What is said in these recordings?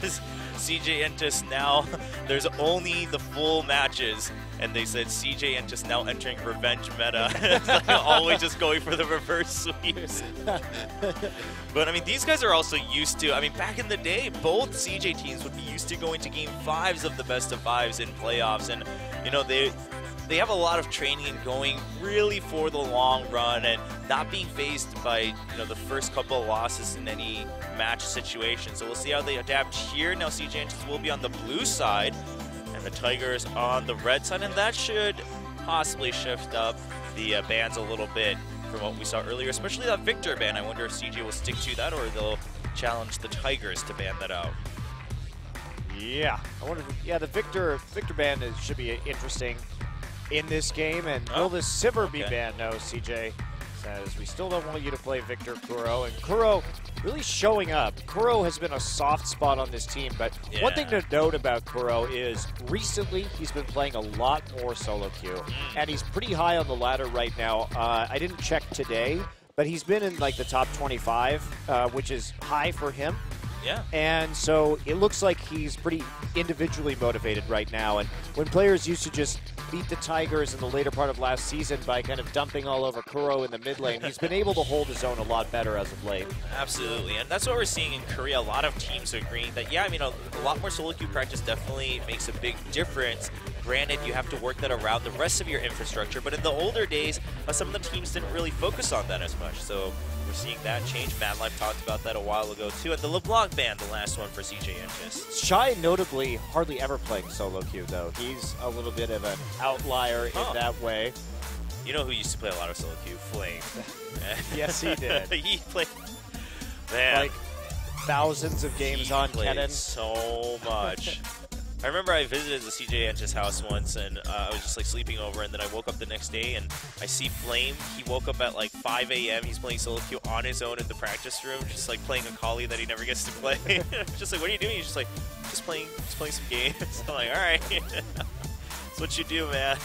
because CJ Entus now, there's only the full matches, and they said CJ Entus now entering revenge meta. It's like always just going for the reverse sweeps. But I mean, these guys are also used to, I mean, back in the day, both CJ teams would be used to going to game 5s of the best of 5s in playoffs, and you know, they have a lot of training and going really for the long run and not being faced by, you know, the first couple of losses in any match situation. So we'll see how they adapt here. Now CJ Entus will be on the blue side and the Tigers on the red side, and that should possibly shift up the bans a little bit from what we saw earlier, especially that Victor ban. I wonder if CJ will stick to that or they'll challenge the Tigers to ban that out. Yeah, I wonder if, yeah, the Victor ban should be interesting in this game, and will the Sivir be banned? No, CJ says, we still don't want you to play Victor KOO, and KOO really showing up. KOO has been a soft spot on this team, but one thing to note about KOO is recently he's been playing a lot more solo queue, and he's pretty high on the ladder right now. I didn't check today, but he's been in like the top 25, which is high for him. Yeah. And so it looks like he's pretty individually motivated right now. And when players used to just beat the Tigers in the later part of last season by kind of dumping all over KOO in the mid lane, he's been able to hold his own a lot better as of late. Absolutely, and that's what we're seeing in Korea. A lot of teams are agreeing that, yeah, I mean, a lot more solo queue practice definitely makes a big difference. Granted, you have to work that around the rest of your infrastructure, but in the older days, some of the teams didn't really focus on that as much. So we're seeing that change. Mad Life talked about that a while ago too. And the LeBlanc ban, the last one for CJ Entus. Shy notably hardly ever playing solo queue though. He's a little bit of an outlier in that way. You know who used to play a lot of solo queue? Flame. Yes, he did. He played, man, like thousands of games on Kennen. So much. I remember I visited the CJ Entus house once, and I was just like sleeping over, and then I woke up the next day, and I see Flame. He woke up at like 5 a.m. He's playing solo queue on his own in the practice room, just like playing a Kali that he never gets to play. Just like, what are you doing? He's just like, just playing some games. I'm like, all right, that's what you do, man.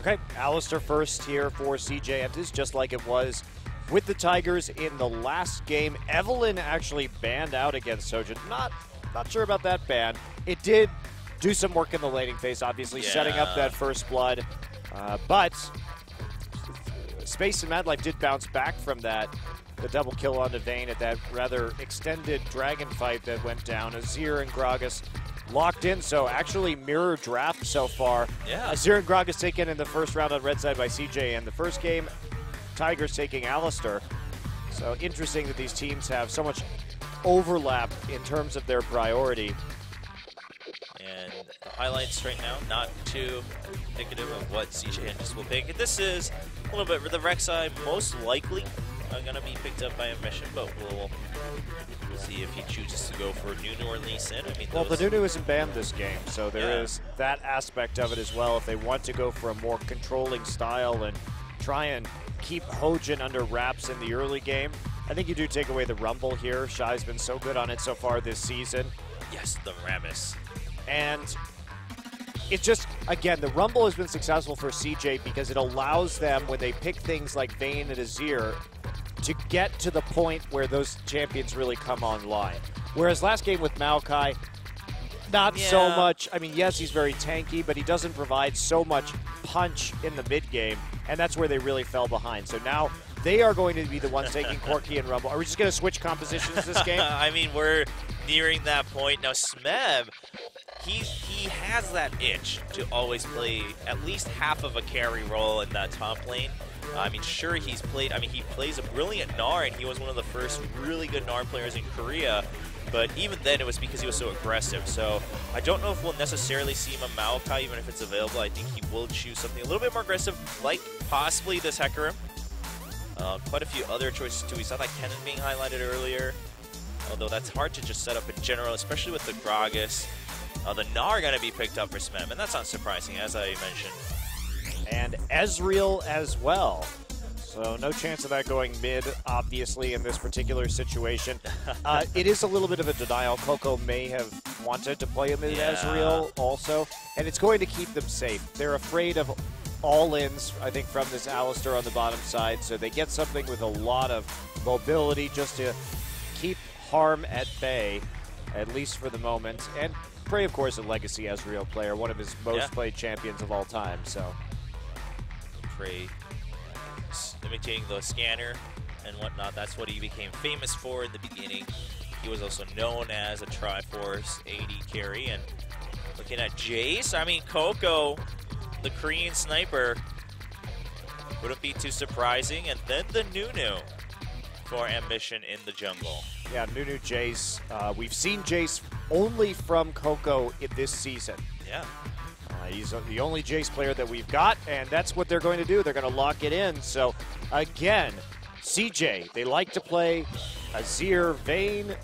Okay, Alistar first here for CJ Entus, just like it was with the Tigers in the last game. Evelyn actually banned out against Sojin. Not sure about that ban. It did do some work in the laning phase, obviously, setting up that first blood. But Space and Mad Life did bounce back from that. The double kill onto Vayne at that rather extended dragon fight that went down. Azir and Gragas locked in, so actually mirror draft so far. Yeah. Azir and Gragas taken in the first round on red side by CJ. In the first game, Tigers taking Alistar. So interesting that these teams have so much overlap in terms of their priority. And the highlights right now, not too indicative of what CJ Entus will pick. This is a little bit for the Rek'Sai, most likely going to be picked up by a mission, but we'll see if he chooses to go for Nunu or Lee Sin. I mean, well, the Nunu isn't banned this game, so there is that aspect of it as well. If they want to go for a more controlling style and try and keep Hojin under wraps in the early game, I think you do take away the Rumble here. Shy's been so good on it so far this season. Yes, the Rammus. And it's just, again, the Rumble has been successful for CJ because it allows them, when they pick things like Vayne and Azir, to get to the point where those champions really come online. Whereas last game with Maokai, not so much. I mean, yes, he's very tanky, but he doesn't provide so much punch in the mid game, and that's where they really fell behind. So now they are going to be the ones taking Corki and Rumble. Are we just going to switch compositions this game? I mean, we're nearing that point. Now, Smeb, he has that itch to always play at least half of a carry role in that top lane. I mean, sure, he's played, I mean, he plays a brilliant Gnar, and he was one of the first really good Gnar players in Korea. But even then, it was because he was so aggressive. So I don't know if we'll necessarily see him a Maokai, even if it's available. I think he will choose something a little bit more aggressive, like possibly this Hecarim. Quite a few other choices too. We saw that Kennen being highlighted earlier, although that's hard to just set up in general, especially with the Gragas. The Gnar going to be picked up for Smem, and that's not surprising, as I mentioned. And Ezreal as well. So no chance of that going mid, obviously, in this particular situation. It is a little bit of a denial. Coco may have wanted to play him in Ezreal also, and it's going to keep them safe. They're afraid of all-ins, I think, from this Alistar on the bottom side, so they get something with a lot of mobility just to keep harm at bay, at least for the moment. And Prey, of course, a legacy Ezreal player, one of his most played champions of all time. So Prey imitating the scanner and whatnot. That's what he became famous for in the beginning. He was also known as a Triforce AD carry. And looking at Jace, I mean, KOO, the Korean sniper, wouldn't be too surprising. And then the Nunu for Ambition in the jungle. Yeah, Nunu Jace. We've seen Jace only from KOO in this season. Yeah. He's the only Jace player that we've got, and that's what they're going to do. They're going to lock it in. So, again, CJ, they like to play Azir, Vayne,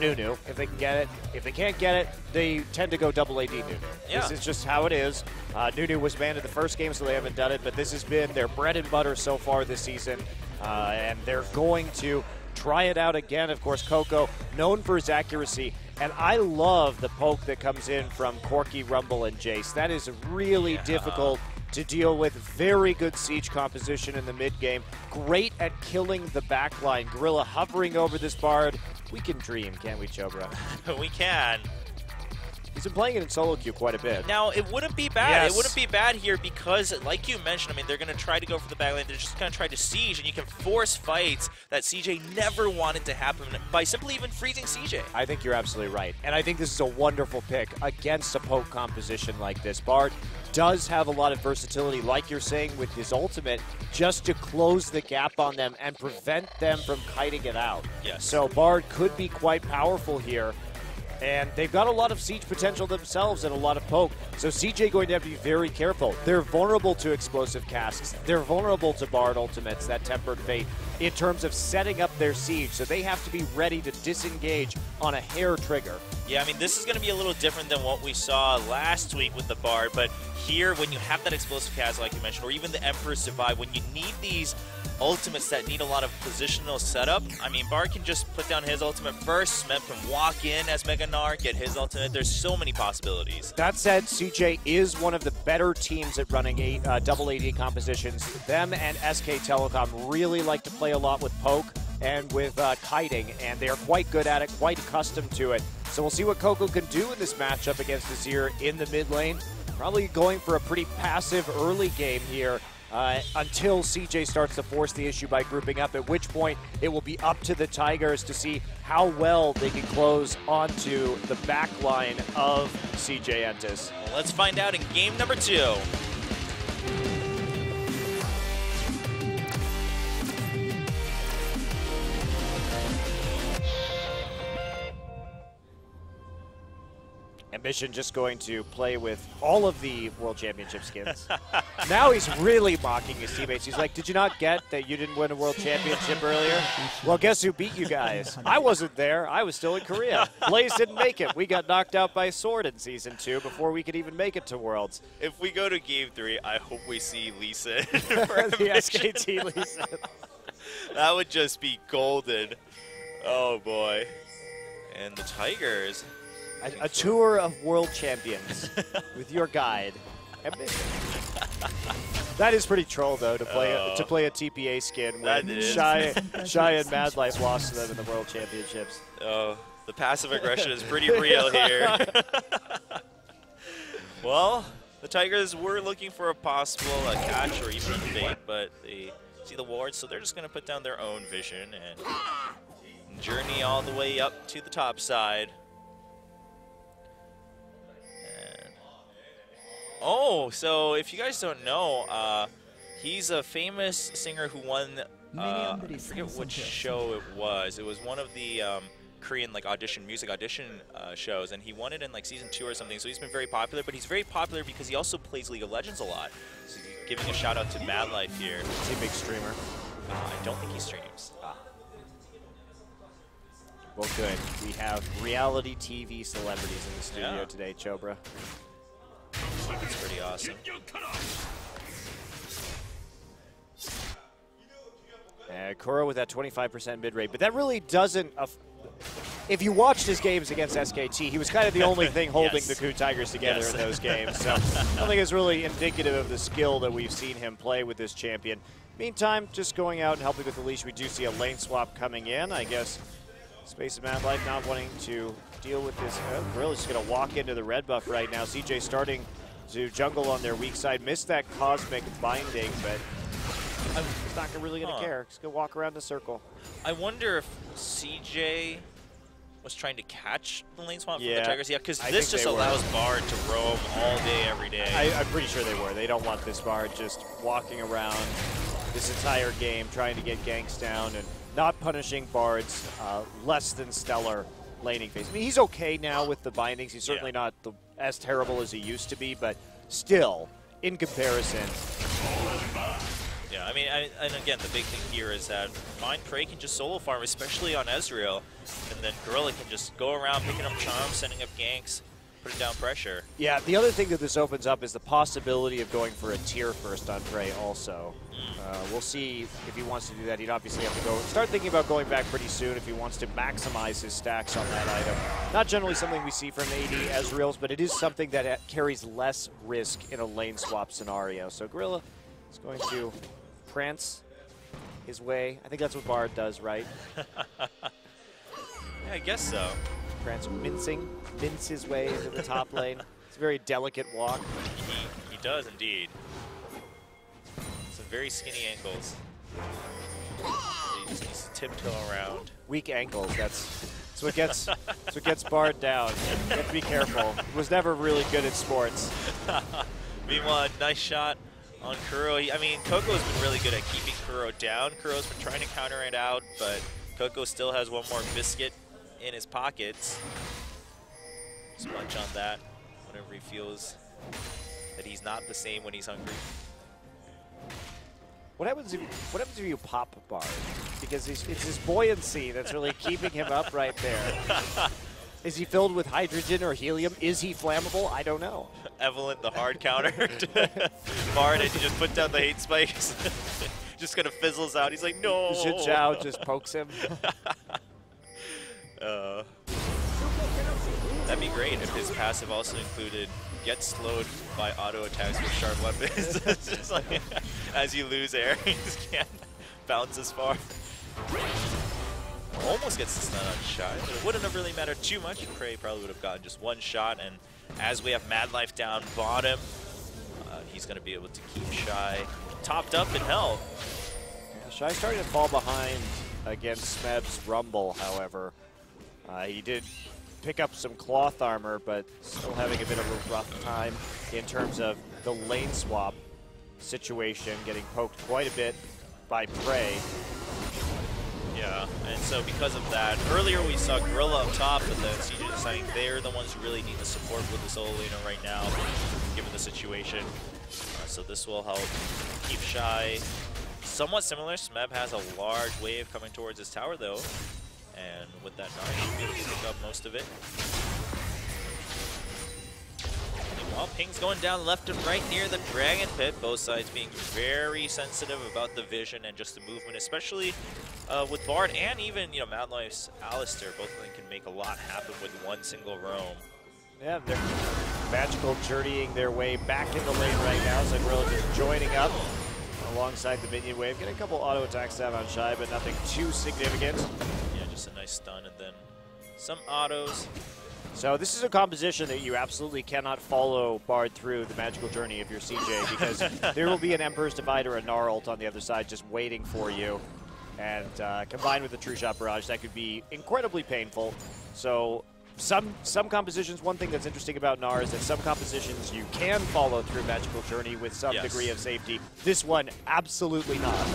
Nunu, if they can get it. If they can't get it, they tend to go double AD Nunu. Yeah. This is just how it is. Nunu was banned in the first game, so they haven't done it, but this has been their bread and butter so far this season, and they're going to try it out again. Of course, KOO, known for his accuracy, and I love the poke that comes in from Corki, Rumble, and Jace. That is really difficult to deal with. Very good siege composition in the mid game. Great at killing the backline. Gorilla hovering over this Bard. We can dream, can't we, Chobra? We can. He's been playing it in solo queue quite a bit. Now, it wouldn't be bad. It wouldn't be bad here because, like you mentioned, I mean, they're going to try to go for the backline. They're just going to try to siege, and you can force fights that CJ never wanted to happen by simply even freezing CJ. I think you're absolutely right. And I think this is a wonderful pick against a poke composition like this. Bard does have a lot of versatility, like you're saying, with his ultimate, just to close the gap on them and prevent them from kiting it out. Yes. So Bard could be quite powerful here. And they've got a lot of siege potential themselves and a lot of poke. So CJ going to have to be very careful. They're vulnerable to explosive casks. They're vulnerable to Bard ultimates, that Tempered Fate, in terms of setting up their siege. So they have to be ready to disengage on a hair trigger. Yeah, I mean, this is going to be a little different than what we saw last week with the Bard, but here, when you have that explosive cast, like you mentioned, or even the Emperor Survive, when you need these ultimates that need a lot of positional setup, I mean, Bard can just put down his ultimate first, Smeb can walk in as Mega Gnar, get his ultimate. There's so many possibilities. That said, CJ is one of the better teams at running double AD compositions. Them and SK Telecom really like to play a lot with poke and with kiting, and they are quite good at it, quite accustomed to it. So we'll see what KOO can do in this matchup against Azir in the mid lane. Probably going for a pretty passive early game here until CJ starts to force the issue by grouping up, at which point it will be up to the Tigers to see how well they can close onto the back line of CJ Entus. Well, let's find out in game number 2. Ambition just going to play with all of the World Championship skins. Now he's really mocking his teammates. He's like, did you not get that you didn't win a World Championship earlier? Well, guess who beat you guys? I wasn't there. I was still in Korea. Blaze didn't make it. We got knocked out by Sword in Season 2 before we could even make it to Worlds. If we go to Game 3, I hope we see Lisa. The SKT Lisa. That would just be golden. Oh, boy. And the Tigers. A tour of world champions with your guide, Ambition. That is pretty troll, though, to play a TPA skin when Shy and Mad Life lost to them in the World Championships. Oh, the passive aggression is pretty real here. Well, the Tigers were looking for a possible catch or even a fake, but they see the wards, so they're just going to put down their own vision and journey all the way up to the top side. Oh, so if you guys don't know, he's a famous singer who won, I forget which show it was. It was one of the Korean music audition shows, and he won it in like season 2 or something. So he's been very popular, but he's very popular because he also plays League of Legends a lot. So giving a shout out to Mad Life here. Is he a big streamer? I don't think he streams. Well, good. We have reality TV celebrities in the studio today, Chobra. That's pretty awesome. Kuro with that 25% mid rate, but that really doesn't. If you watched his games against SKT, he was kind of the only thing holding the KOO Tigers together in those games. So I don't think it's really indicative of the skill that we've seen him play with this champion. Meantime, just going out and helping with the leash, we do see a lane swap coming in. I guess Space of Mad Life not wanting to deal with this. Gorilla's just going to walk into the red buff right now. CJ starting to jungle on their weak side. Missed that Cosmic Binding, but he's not really going to care. He's going to walk around the circle. I wonder if CJ was trying to catch the lane swap from the Tigers. Yeah, because this just allows Bard to roam all day, every day. I'm pretty sure they were. They don't want this Bard just walking around this entire game trying to get ganks down and not punishing Bard's less than stellar laning phase. I mean, he's okay now with the bindings. He's certainly not as terrible as he used to be, but still, in comparison. Yeah, I mean, and again, the big thing here is that Mind Prey can just solo farm, especially on Ezreal, and then Gorilla can just go around picking up charms, sending up ganks, putting down pressure. Yeah, the other thing that this opens up is the possibility of going for a tier first on Prey also. We'll see if he wants to do that. He'd obviously have to go start thinking about going back pretty soon if he wants to maximize his stacks on that item. Not generally something we see from AD Ezreals, but it is something that carries less risk in a lane swap scenario. So Gorilla is going to prance his way. I think that's what Bard does, right? Yeah, I guess so. Prance mince his way into the top lane. It's a very delicate walk. He does indeed. Some very skinny ankles. He just needs to tiptoe around. Weak ankles. That's what gets Bard down. You have to be careful. He was never really good at sports. Meanwhile, nice shot on Kuro. I mean, Coco's been really good at keeping Kuro down. Kuro's been trying to counter it out, but Coco still has one more biscuit in his pockets. Just munch on that whenever he feels that he's not the same when he's hungry. What happens if you pop Bard? Because it's his buoyancy that's really keeping him up right there. Is he filled with hydrogen or helium? Is he flammable? I don't know. Evelyn, the hard counter to Bard, and he just put down the hate spikes. Just kind of fizzles out. He's like, no. Zhi Zhao just pokes him. That'd be great if his passive also included get slowed by auto attacks with sharp weapons. It's just like, as you lose air, you just can't bounce as far. Almost gets the stun on Shy, but it wouldn't have really mattered too much. Prey probably would have gotten just one shot, and as we have Mad Life down bottom, he's going to be able to keep Shy topped up in health. Yeah, Shy starting to fall behind against Smeb's Rumble, however. He did pick up some cloth armor, but still having a bit of a rough time in terms of the lane swap situation, getting poked quite a bit by Prey. Yeah, and so because of that, earlier we saw Gorilla up top, but then CJ deciding they're the ones who really need the support with the solo laner right now, given the situation. So this will help keep Shy somewhat similar. Smeb has a large wave coming towards his tower though, and with that Nara, he should be able to pick up most of it. Meanwhile, ping's going down left and right near the Dragon Pit, both sides being very sensitive about the vision and just the movement, especially with Bard and even, Mad Life's Alistair. Both of them can make a lot happen with one single roam. Yeah, they're magical journeying their way back in the lane right now. So Gorilla just joining up alongside the minion wave. Getting a couple auto attacks down on Shy, but nothing too significant. Yeah, just a nice stun and then some autos. So this is a composition that you absolutely cannot follow Bard through the magical journey if you're CJ, because there will be an Emperor's Divide or a Gnar ult on the other side just waiting for you. And combined with the True Shot Barrage, that could be incredibly painful. So some compositions, one thing that's interesting about Gnar is that some compositions you can follow through magical journey with some degree of safety. This one, absolutely not.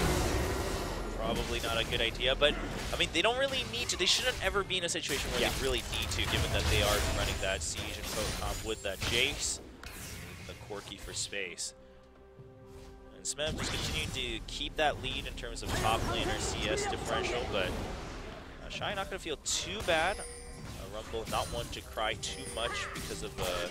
Probably not a good idea, but I mean, they don't really need to. They shouldn't ever be in a situation where they really need to, given that they are running that Siege and Coat comp with that Jace, the Corki for space. And Smeb just continuing to keep that lead in terms of top laner CS differential, but Shy not going to feel too bad. Rumble not one to cry too much because of a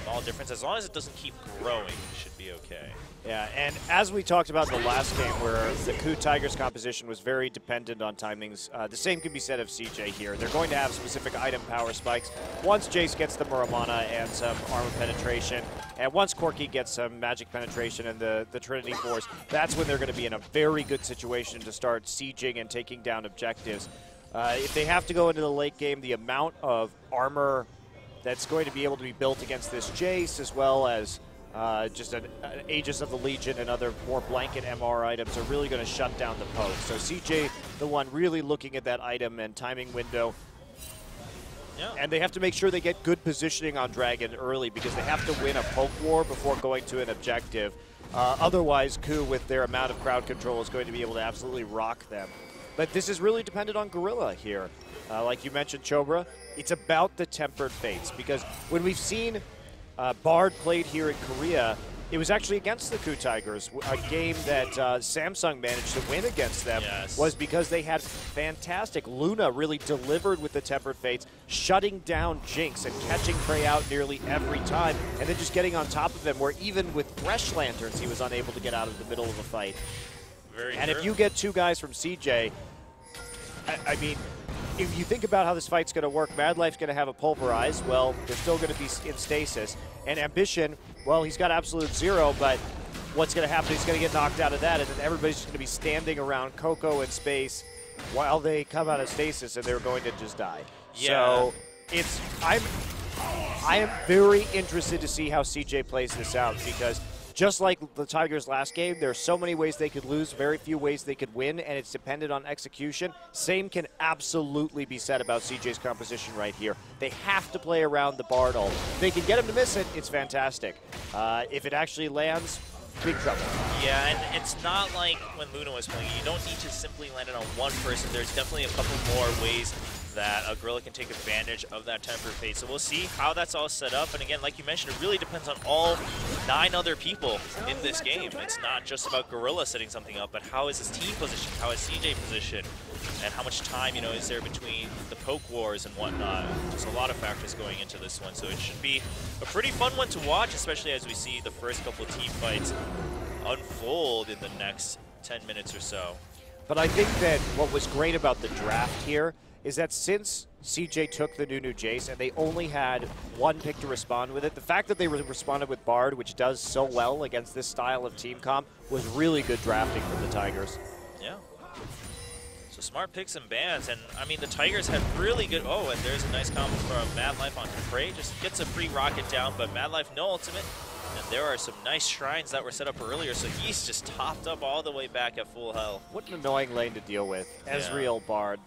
small difference. As long as it doesn't keep growing, it should be okay. Yeah, and as we talked about in the last game where the KOO Tigers composition was very dependent on timings, the same can be said of CJ here. They're going to have specific item power spikes. Once Jace gets the Muramana and some armor penetration, and once Corki gets some magic penetration and the Trinity Force, that's when they're going to be in a very good situation to start sieging and taking down objectives. If they have to go into the late game, the amount of armor that's going to be able to be built against this Jace, as well as just an Aegis of the Legion and other more blanket MR items, are really going to shut down the poke. So CJ, the one really looking at that item and timing window. Yeah. And they have to make sure they get good positioning on Dragon early, because they have to win a poke war before going to an objective. Otherwise, KOO, with their amount of crowd control, is going to be able to absolutely rock them. But this is really dependent on Gorilla here. Like you mentioned, Chobra, it's about the tempered fates, because when we've seen Bard played here in Korea, it was actually against the KOO Tigers. A game that Samsung managed to win against them was because they had fantastic. Luna really delivered with the tempered fates, shutting down Jinx and catching Prey out nearly every time, and then just getting on top of him, where even with Thresh Lanterns, he was unable to get out of the middle of a fight. And if you get two guys from CJ, I mean, if you think about how this fight's going to work, Madlife's going to have a pulverize. Well, they're still going to be in stasis. And Ambition, well, he's got absolute zero, but what's going to happen? He's going to get knocked out of that, and then everybody's just going to be standing around KOO in space while they come out of stasis, and they're going to just die. Yeah. So I am very interested to see how CJ plays this out, because just like the Tigers last game, there are so many ways they could lose, very few ways they could win, and it's dependent on execution. Same can absolutely be said about CJ's composition right here. They have to play around the Bard ult. If they can get him to miss it, it's fantastic. If it actually lands, big trouble. Yeah, and it's not like when Luna was playing. You don't need to simply land it on one person. There's definitely a couple more ways that a Gorilla can take advantage of that tempered fate. So we'll see how that's all set up. And again, like you mentioned, it really depends on all 9 other people in this game. It's not just about Gorilla setting something up, but how is his team positioned? How is CJ positioned? And how much time, is there between the poke wars and whatnot? There's a lot of factors going into this one. So it should be a pretty fun one to watch, especially as we see the first couple of team fights unfold in the next 10 minutes or so. But I think that what was great about the draft here is that since CJ took the new Jace and they only had one pick to respond with it, the fact that they responded with Bard, which does so well against this style of team comp, was really good drafting from the Tigers. Yeah. So smart picks and bans, and I mean the Tigers had really good, and there's a nice combo from Madlife onto Prey, just gets a free rocket down, but Madlife no ultimate. And there are some nice shrines that were set up earlier, so he's just topped up all the way back at full health. What an annoying lane to deal with. Ezreal, Bard.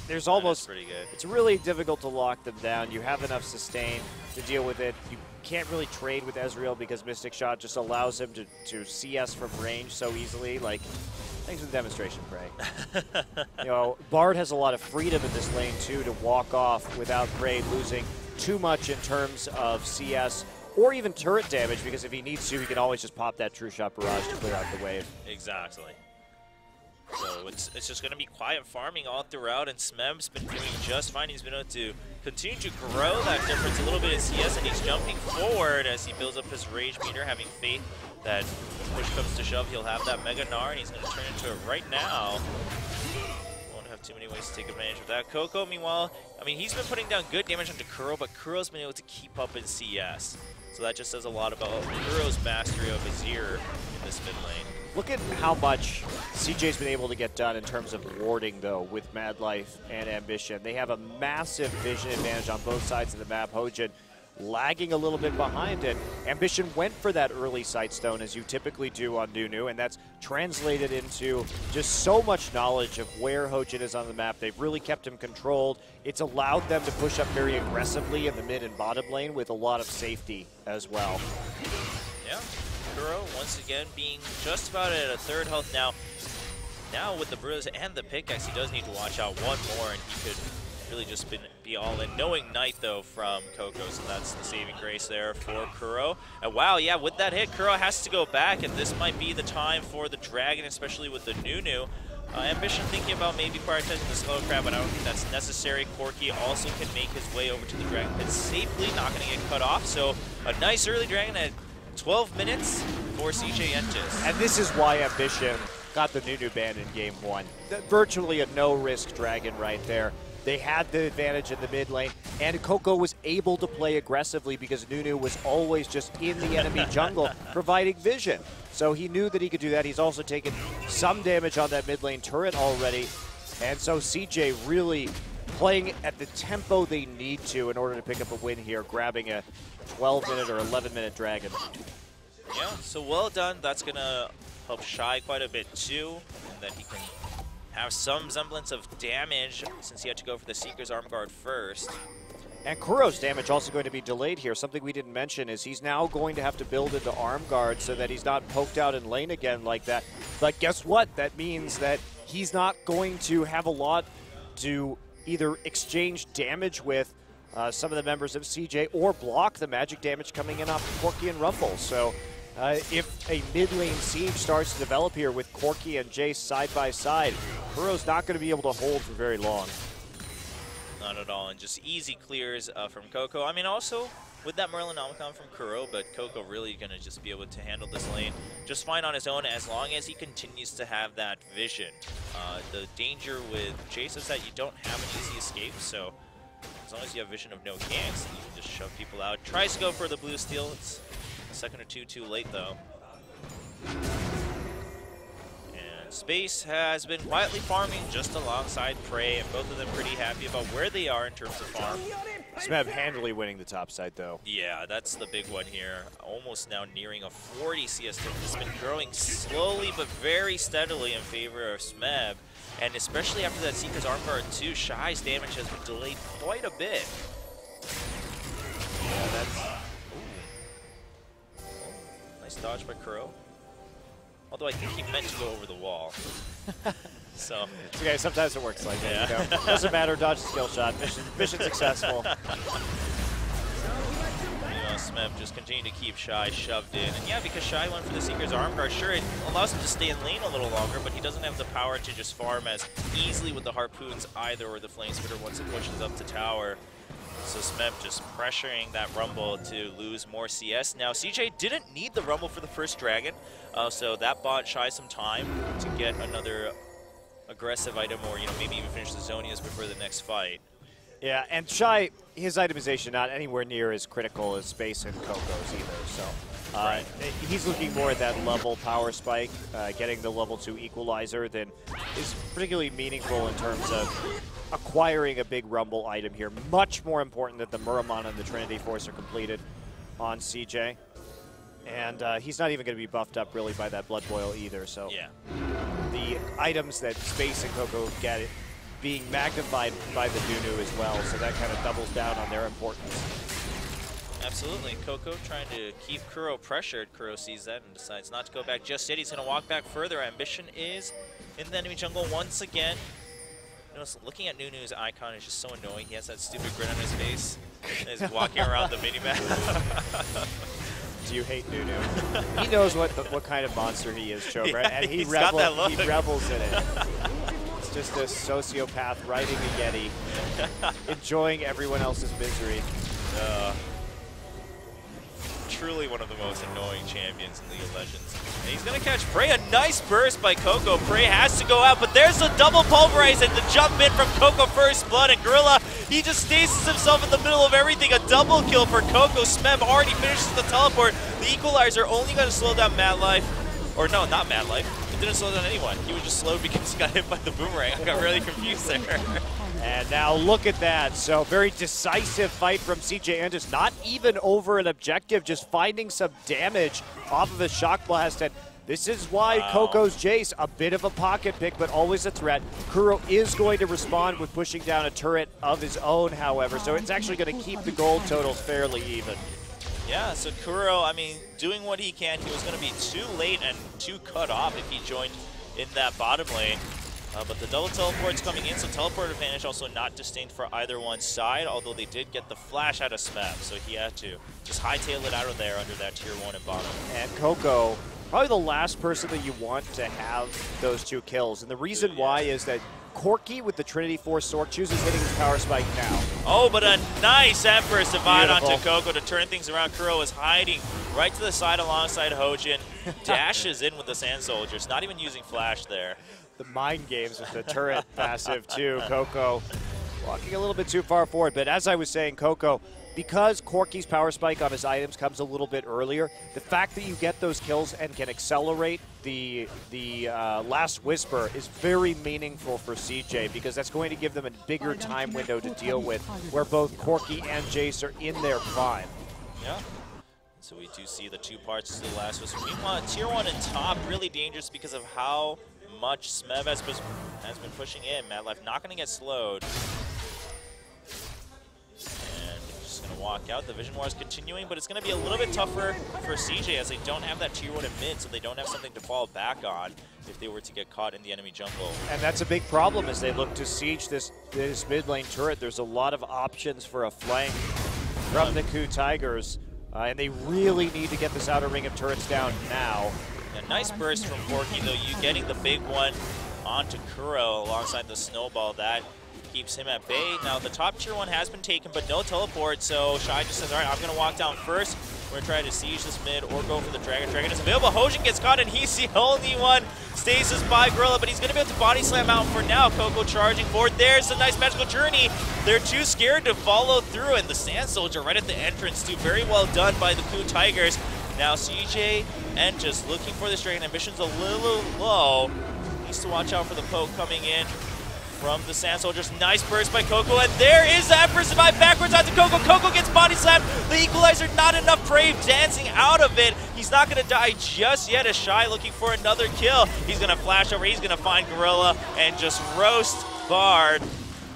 There's almost pretty good. It's really difficult to lock them down. You have enough sustain to deal with it. You can't really trade with Ezreal because Mystic Shot just allows him to CS from range so easily. Like, thanks for the demonstration, Prey. Bard has a lot of freedom in this lane too to walk off without Prey losing too much in terms of CS or even turret damage, because if he needs to, he can always just pop that True Shot Barrage to clear out the wave. Exactly. So it's just going to be quiet farming all throughout, and Smeb's been doing just fine. He's been able to continue to grow that difference a little bit in CS, and he's jumping forward as he builds up his Rage meter, having faith that when push comes to shove, he'll have that Mega Gnar, and he's going to turn into it right now. Won't have too many ways to take advantage of that. KOO, meanwhile, I mean, he's been putting down good damage onto Kuro, but Kuro's been able to keep up in CS. So that just says a lot about Kuro's mastery of Azir in this mid lane. Look at how much CJ's been able to get done in terms of warding, though, with Madlife and Ambition. They have a massive vision advantage on both sides of the map. Hojin lagging a little bit behind it. Ambition went for that early Sightstone, as you typically do on Nunu, and that's translated into just so much knowledge of where Hojin is on the map. They've really kept him controlled. It's allowed them to push up very aggressively in the mid and bottom lane with a lot of safety as well. Yeah. Kuro once again being just about at a third health now. Now with the bruise and the pickaxe, he does need to watch out one more, and he could really just be all in. Knowing Knight though from KOO, so that's the saving grace there for Kuro. And wow, yeah, with that hit, Kuro has to go back, and this might be the time for the Dragon, especially with the Nunu. Ambition thinking about maybe prioritizing the slow crab, but I don't think that's necessary. Corki also can make his way over to the Dragon pit safely, not going to get cut off. So a nice early Dragon at 12 minutes for CJ Entus. And this is why Ambition got the Nunu ban in game one. Virtually a no-risk Dragon right there. They had the advantage in the mid lane, and KOO was able to play aggressively because Nunu was always just in the enemy jungle providing vision. So he knew that he could do that. He's also taken some damage on that mid lane turret already. And so CJ really playing at the tempo they need to in order to pick up a win here, grabbing a 12-minute or 11-minute Dragon. Yeah, so well done. That's going to help Shy quite a bit too, and that he can have some semblance of damage since he had to go for the Seeker's Arm Guard first. And KOO's damage also going to be delayed here. Something we didn't mention is he's now going to have to build into Arm Guard so that he's not poked out in lane again like that. But guess what? That means that he's not going to have a lot to either exchange damage with some of the members of CJ or block the magic damage coming in off of Corki and Rumble. So if a mid-lane siege starts to develop here with Corki and Jace side by side, KOO's not going to be able to hold for very long. Not at all, and just easy clears from KOO. I mean, also with that Merlinomicon from KOO, but KOO really going to just be able to handle this lane just fine on his own as long as he continues to have that vision. The danger with Jace is that you don't have an easy escape, so as long as you have vision of no ganks, you can just shove people out. Tries to go for the blue steal. It's a second or two too late, though. Space has been quietly farming just alongside Prey, and both of them pretty happy about where they are in terms of farm. Smeb handily winning the top side, though. Yeah, that's the big one here. Almost now nearing a 40 CS take. It's been growing slowly but very steadily in favor of Smeb, and especially after that Seeker's Arm Guard too, Shy's damage has been delayed quite a bit. Yeah, that's... Nice dodge by KOO. Although I think he meant to go over the wall. So. Okay, sometimes it works like that, you know? Doesn't matter, dodge the skill shot. Mission successful. Smeb just continue to keep Shy shoved in. And yeah, because Shy went for the Seeker's Arm Guard, sure, it allows him to stay in lane a little longer, but he doesn't have the power to just farm as easily with the Harpoons either, or the Flame Spitter once it pushes up to tower. So Smeb just pressuring that Rumble to lose more CS. Now, CJ didn't need the Rumble for the first Dragon, so that bought Shy some time to get another aggressive item, or maybe even finish the Zonias before the next fight. Yeah, and Shy, his itemization not anywhere near as critical as Space and KOO's either, so right. He's looking more at that level power spike, getting the level 2 equalizer than is particularly meaningful in terms of acquiring a big Rumble item here. Much more important that the Muramana and the Trinity Force are completed on CJ. And he's not even going to be buffed up really by that Blood Boil either, so yeah. The items that Space and KOO get it being magnified by the Nunu as well, so that kind of doubles down on their importance. Absolutely. KOO trying to keep KOO pressured. KOO sees that and decides not to go back just yet. He's going to walk back further. Ambition is in the enemy jungle once again. Looking at Nunu's icon is just so annoying. He has that stupid grin on his face. And he's walking around the minimap. Do you hate Nunu? He knows what kind of monster he is, Choker, yeah, and he revels in it. It's just a sociopath riding a Yeti, enjoying everyone else's misery. Truly one of the most annoying champions in League of Legends. And he's going to catch Prey. A nice burst by KOO. Prey has to go out, but there's a double pulverize and the jump in from KOO First Blood. And Gorilla, he just stasis himself in the middle of everything. A double kill for KOO. Smeb already finishes the teleport. The equalizer only going to slow down Mad Life. Or no, not Mad Life. It didn't slow down anyone. He was just slowed because he got hit by the boomerang. I got really confused there. And now look at that. So very decisive fight from CJ Entus. Not even over an objective, just finding some damage off of a shock blast. And this is why KOO's Jace, a bit of a pocket pick, but always a threat. KOO is going to respond with pushing down a turret of his own, however. So it's actually going to keep the gold totals fairly even. Yeah, so KOO, I mean, doing what he can. He was going to be too late and too cut off if he joined in that bottom lane. But the double teleport's coming in, so teleport advantage also not distinct for either one side, although they did get the flash out of Smeb, so he had to just hightail it out of there under that tier 1 and bottom. And KOO, probably the last person that you want to have those 2 kills. And the reason why is that Corki with the Trinity Force Sword chooses hitting his power spike now. Oh, but a nice Empress divide onto KOO to turn things around. KOO is hiding right to the side alongside Hojin. Dashes in with the Sand Soldiers, not even using flash there. The mind games with the turret passive too. KOO walking a little bit too far forward. But as I was saying, KOO, because Corki's power spike on his items comes a little bit earlier, the fact that you get those kills and can accelerate the Last Whisper is very meaningful for CJ, because that's going to give them a bigger time window to deal with, where both Corki and Jace are in their prime. Yeah. So we do see the 2 parts to the Last Whisper. Meanwhile, Tier 1 and top, really dangerous because of how much Smeb has been pushing in. Madlife not going to get slowed. And just going to walk out. The Vision War is continuing, but it's going to be a little bit tougher for CJ as they don't have that Tier 1 in mid, so they don't have something to fall back on if they were to get caught in the enemy jungle. And that's a big problem as they look to siege this mid lane turret. There's a lot of options for a flank from the KOO Tigers. And they really need to get this outer ring of turrets down now. A nice burst from Corki, though. You getting the big one onto Kuro alongside the snowball. That keeps him at bay. Now, the top Tier 1 has been taken, but no teleport, so Shy just says, all right, I'm going to walk down first. We're going to try to siege this mid or go for the Dragon. Dragon is available. Hojin gets caught, and he's the only one. Stasis by Gorilla, but he's going to be able to body slam out for now. KOO charging forward. There's a nice magical journey. They're too scared to follow through, and the Sand Soldier right at the entrance, too. Very well done by the KOO Tigers. Now CJ Entus looking for this Dragon. Ambition's a little low. Needs to watch out for the poke coming in from the Sand Soldiers. Nice burst by KOO, and there is that for survive backwards onto KOO. KOO gets body slammed. The equalizer, not enough. Brave dancing out of it. He's not going to die just yet as Shy looking for another kill. He's going to flash over. He's going to find Gorilla and just roast Bard.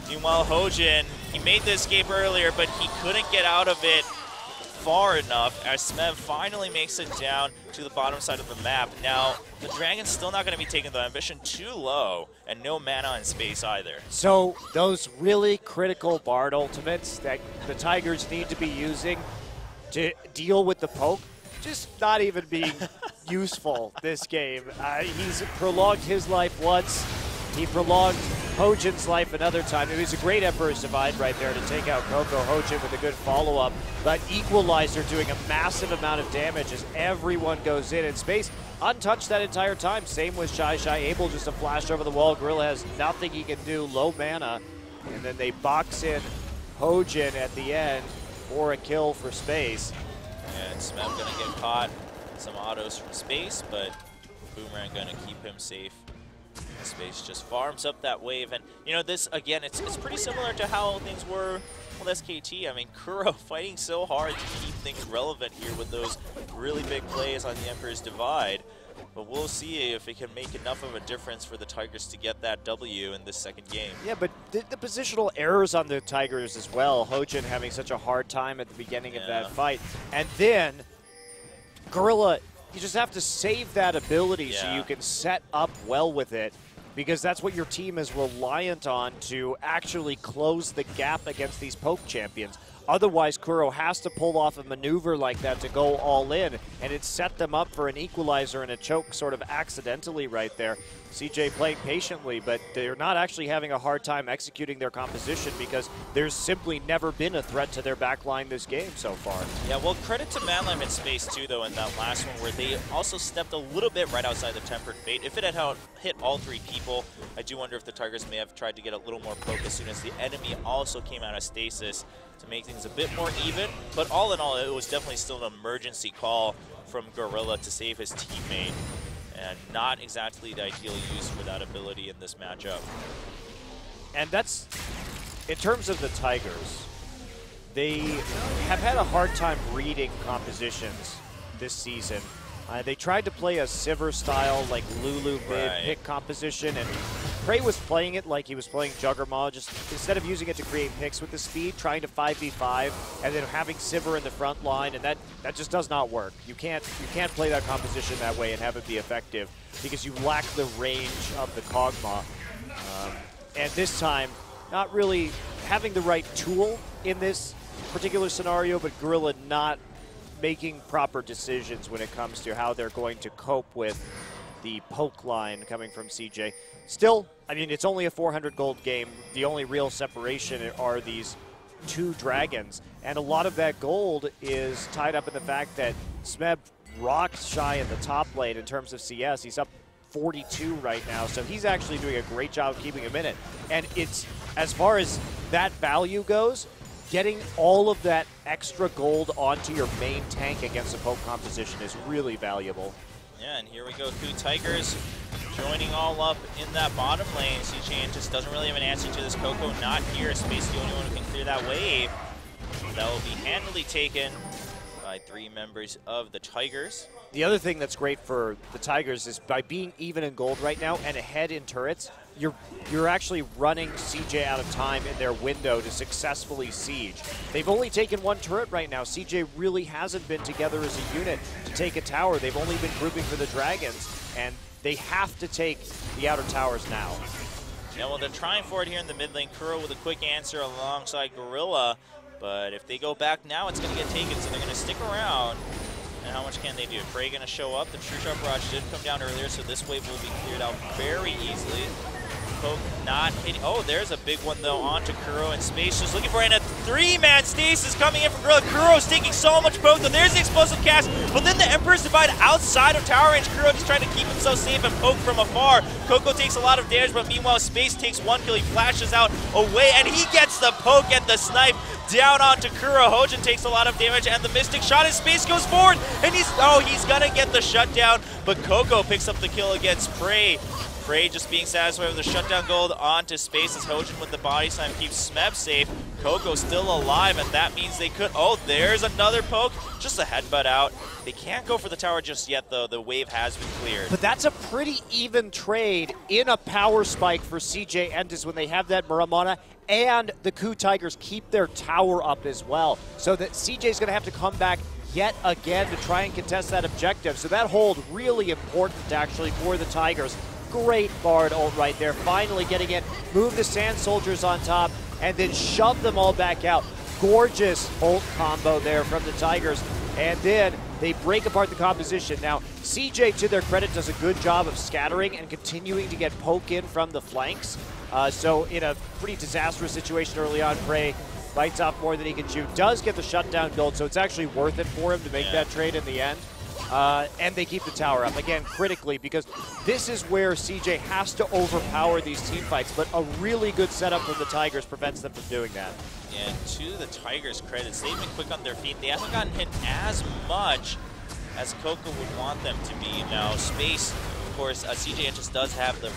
Meanwhile, Hojin, he made the escape earlier, but he couldn't get out of it far enough as Smeb finally makes it down to the bottom side of the map. Now, the Dragon's still not going to be taking the Ambition too low, and no mana in space either. So those really critical Bard ultimates that the Tigers need to be using to deal with the poke, just not even being useful this game. He's prolonged his life once. He prolonged Hojin's life another time. It was a great Emperor's Divide right there to take out KOO. Hojin with a good follow-up, but Equalizer doing a massive amount of damage as everyone goes in space. Untouched that entire time. Same with Shy. Shy able just to flash over the wall. Gorilla has nothing he can do, low mana. And then they box in Hojin at the end for a kill for space. And Smeb gonna get caught. Some autos from space, but Boomerang gonna keep him safe. Space just farms up that wave, and you know, this again, it's pretty similar to how things were with SKT. I mean, Kuro fighting so hard to keep things relevant here with those really big plays on the Emperor's Divide, but we'll see if it can make enough of a difference for the Tigers to get that W in this second game. Yeah, but the positional errors on the Tigers as well. Hojin having such a hard time at the beginning of that fight, and then Gorilla, you just have to save that ability so you can set up well with it, because that's what your team is reliant on to actually close the gap against these poke champions. Otherwise, Kuro has to pull off a maneuver like that to go all in, and it set them up for an equalizer and a choke sort of accidentally right there. CJ playing patiently, but they're not actually having a hard time executing their composition because there's simply never been a threat to their backline this game so far. Yeah, well, credit to Madlife in space too, though, in that last one where they also stepped a little bit right outside the Tempered Fate. If it had hit all 3 people, I do wonder if the Tigers may have tried to get a little more poke as soon as the enemy also came out of stasis to make things a bit more even. But all in all, it was definitely still an emergency call from Gorilla to save his teammate, and not exactly the ideal use for that ability in this matchup. And that's, in terms of the Tigers, they have had a hard time reading compositions this season. They tried to play a Sivir style, like Lulu mid pick composition, and Prey was playing it like he was playing Juggernaut, just instead of using it to create picks with the speed, trying to 5v5, and then having Sivir in the front line, and that just does not work. You can't play that composition that way and have it be effective because you lack the range of the Kog'Maw. And this time, not really having the right tool in this particular scenario, but Gorilla not making proper decisions when it comes to how they're going to cope with the poke line coming from CJ. Still, I mean, it's only a 400 gold game. The only real separation are these 2 dragons, and a lot of that gold is tied up in the fact that Smeb rocked Shy in the top lane in terms of CS. He's up 42 right now, so he's actually doing a great job keeping him in it. And it's, as far as that value goes, getting all of that extra gold onto your main tank against a poke composition is really valuable. Yeah, and here we go, KOO TiGers joining all up in that bottom lane. CJ Entus doesn't really have an answer to this. KOO not here. Space the only one who can clear that wave. That will be handily taken by 3 members of the Tigers. The other thing that's great for the Tigers is by being even in gold right now and ahead in turrets, you're actually running CJ out of time in their window to successfully siege. They've only taken 1 turret right now. CJ really hasn't been together as a unit to take a tower. They've only been grouping for the dragons, and they have to take the outer towers now. Yeah, well, they're trying for it here in the mid lane. KOO with a quick answer alongside Gorilla, but if they go back now, it's going to get taken, so they're going to stick around. And how much can they do? Frey going to show up. The True Shot Barrage did come down earlier, so this wave will be cleared out very easily. Poke not hitting. Oh, there's a big one, though, onto KOO, and Space just looking for it. And a 3-man stasis coming in from Gorilla. KOO's taking so much poke, though. There's the explosive cast, but then the Emperor's Divide outside of tower range. KOO just trying to keep himself safe and poke from afar. KOO takes a lot of damage, but meanwhile, Space takes 1 kill. He flashes out away, and he gets the poke and the snipe down onto KOO. Hojin takes a lot of damage, and the Mystic Shot as Space goes forward, and he's gonna get the shutdown, but KOO picks up the kill against Frey. Frey just being satisfied with the shutdown gold onto Space as Hojin with the body slam keeps Smeb safe. KOO still alive, and that means they could. Oh, there's another poke. Just a headbutt out. They can't go for the tower just yet, though. The wave has been cleared. But that's a pretty even trade in a power spike for CJ Entus when they have that Muramana, and the KOO TiGers keep their tower up as well. So that CJ's going to have to come back yet again to try and contest that objective. So that hold really important, actually, for the Tigers. Great Bard ult right there, finally getting it. Move the Sand Soldiers on top, and then shove them all back out. Gorgeous ult combo there from the Tigers. And then they break apart the composition. Now, CJ, to their credit, does a good job of scattering and continuing to get poke in from the flanks. So in a pretty disastrous situation early on, Frey bites off more than he can chew. Does get the shutdown gold, so it's actually worth it for him to make that trade in the end. And they keep the tower up, again, critically, because this is where CJ has to overpower these team fights, but a really good setup from the Tigers prevents them from doing that. And to the Tigers' credits, they've been quick on their feet. They haven't gotten hit as much as KOO would want them to be. Now, Space, of course, CJ Entus does have the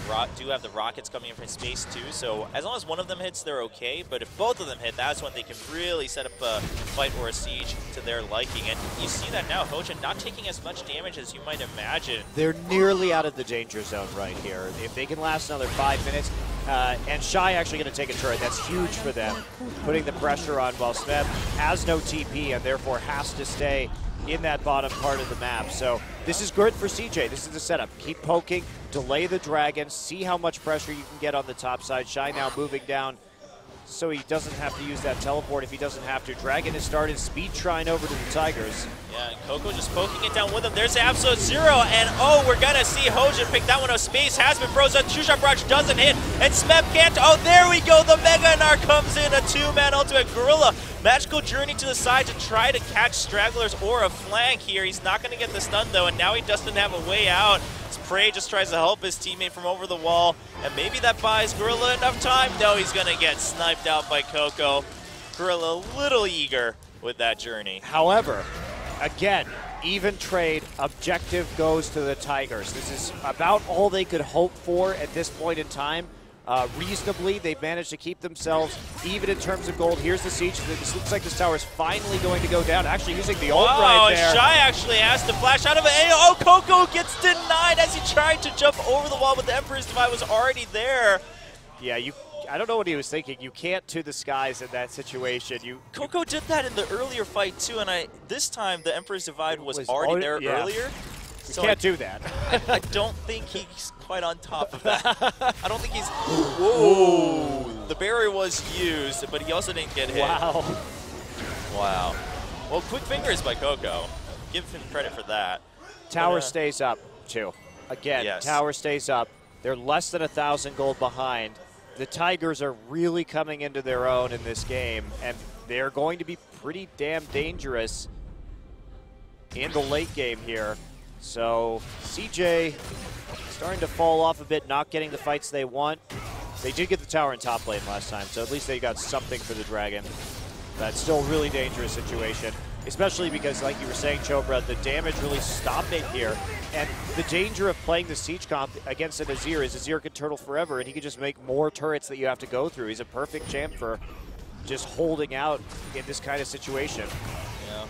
rockets coming in from Space too, so as long as one of them hits, they're okay, but if both of them hit, that's when they can really set up a fight or a siege to their liking. And you see that now, Hojin not taking as much damage as you might imagine. They're nearly out of the danger zone right here. If they can last another 5 minutes, and Shy actually going to take a turret, that's huge for them, putting the pressure on while Smeb has no TP and therefore has to stay in that bottom part of the map. So this is good for CJ. This is the setup. Keep poking, delay the dragon, see how much pressure you can get on the top side. Shy now moving down so he doesn't have to use that teleport if he doesn't have to. Dragon has started speed shrine over to the Tigers. Yeah, and KOO just poking it down with him. There's the absolute zero, and oh, we're gonna see Hojin pick that one up. Space has been frozen. True Shot Barrage doesn't hit, and Smeb can't. Oh, there we go. The Mega Nar comes in, a 2-man ultimate. Gorilla, magical journey to the side to try to catch stragglers or a flank here. He's not gonna get the stun though, and now he doesn't have a way out. Frey just tries to help his teammate from over the wall, and maybe that buys Gorilla enough time. No, he's gonna get sniped out by KOO. Gorilla a little eager with that journey. However, again, even trade, objective goes to the Tigers. This is about all they could hope for at this point in time. Reasonably, they've managed to keep themselves even in terms of gold. Here's the siege. This looks like this tower is finally going to go down. Actually using the ult right there. Shy actually has to flash out of it. Oh, KOO gets denied as he tried to jump over the wall, but the Emperor's Divide was already there. Yeah, I don't know what he was thinking. You can't to the skies in that situation. KOO did that in the earlier fight too, and this time the Emperor's Divide was already there earlier. You can't do that. I don't think he's quite on top of that. I don't think he's... Whoa! The barrier was used, but he also didn't get hit. Wow. Wow. Well, quick fingers by KOO. Give him credit for that. Tower stays up, too. Again, tower stays up. They're less than 1,000 gold behind. The Tigers are really coming into their own in this game, and they're going to be pretty damn dangerous in the late game here. So CJ starting to fall off a bit, not getting the fights they want. They did get the tower in top lane last time, so at least they got something for the Dragon. That's still a really dangerous situation, especially because, like you were saying, Chobra, the damage really stopped it here. And the danger of playing the Siege comp against an Azir is Azir could turtle forever, and he could just make more turrets that you have to go through. He's a perfect champ for just holding out in this kind of situation. Yeah,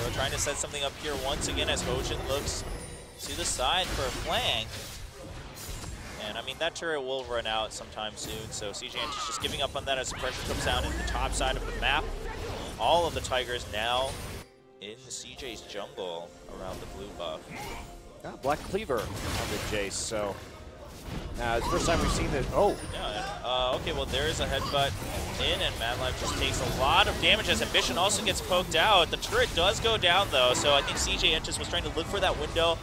they're trying to set something up here once again as Hojin looks to the side for a flank. And I mean, that turret will run out sometime soon, so CJ Entus just giving up on that as the pressure comes down in the top side of the map. All of the Tigers now in the CJ's jungle around the blue buff. Black Cleaver on the Jace, so it's the first time we've seen this. Oh! Yeah, okay, well there's a headbutt in, and Mad Life just takes a lot of damage as Ambition also gets poked out. The turret does go down though, so I think CJ Entus was trying to look for that window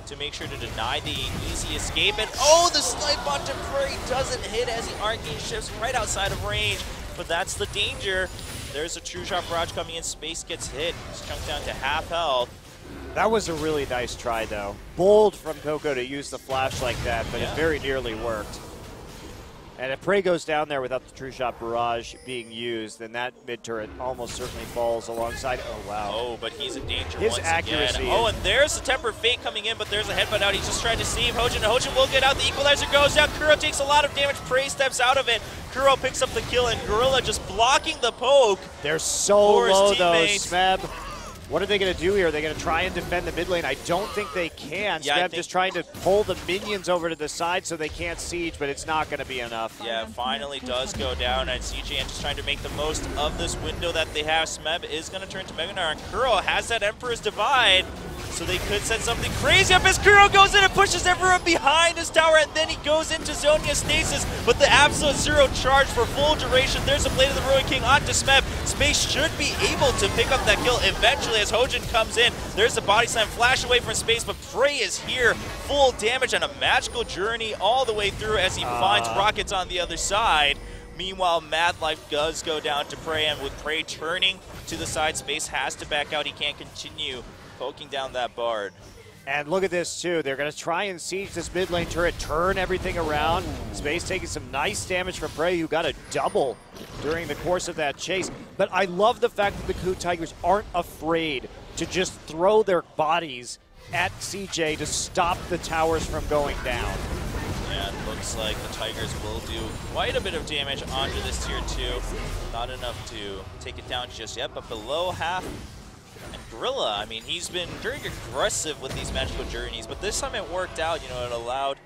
to make sure to deny the easy escape. And oh, the snipe onto Prey doesn't hit as the Arcane shifts right outside of range, but that's the danger. There's a True Shot Barrage coming in, Space gets hit, it's chunked down to half health. That was a really nice try though. Bold from KOO to use the flash like that, but it very nearly worked. And if Prey goes down there without the True Shot Barrage being used, then that mid turret almost certainly falls alongside. Oh, wow. Oh, but he's in danger His once accuracy again. Oh, and there's the Tempered Fate coming in, but there's a headbutt out. He's just trying to save Hojin. Hojin will get out. The Equalizer goes down. Kuro takes a lot of damage. Prey steps out of it. Kuro picks up the kill, and Gorilla just blocking the poke. They're so low, though, Smeb. What are they going to do here? Are they going to try and defend the mid lane? I don't think they can. Yeah, Smeb just trying to pull the minions over to the side so they can't siege, but it's not going to be enough. Yeah, finally does go down, and CJ Entus trying to make the most of this window that they have. Smeb is going to turn to Meganar, and Kuro has that Emperor's Divide, so they could set something crazy up as Kuro goes in and pushes everyone behind his tower, and then he goes into Zonia Stasis, but the absolute zero charge for full duration. There's a Blade of the Ruined King onto Smeb. Space should be able to pick up that kill eventually as Hojin comes in. There's the body slam, flash away from Space, but Prey is here. Full damage and a magical journey all the way through as he finds rockets on the other side. Meanwhile, Mad Life does go down to Prey, and with Prey turning to the side, Space has to back out. He can't continue poking down that Bard. And look at this, too. They're going to try and siege this mid lane turret, turn everything around. Space taking some nice damage from Prey, who got a double during the course of that chase. But I love the fact that the KOO Tigers aren't afraid to just throw their bodies at CJ to stop the towers from going down. Yeah, it looks like the Tigers will do quite a bit of damage onto this tier 2. Not enough to take it down just yet, but below half. And Gorilla, I mean, he's been very aggressive with these magical journeys, but this time it worked out. You know, it allowed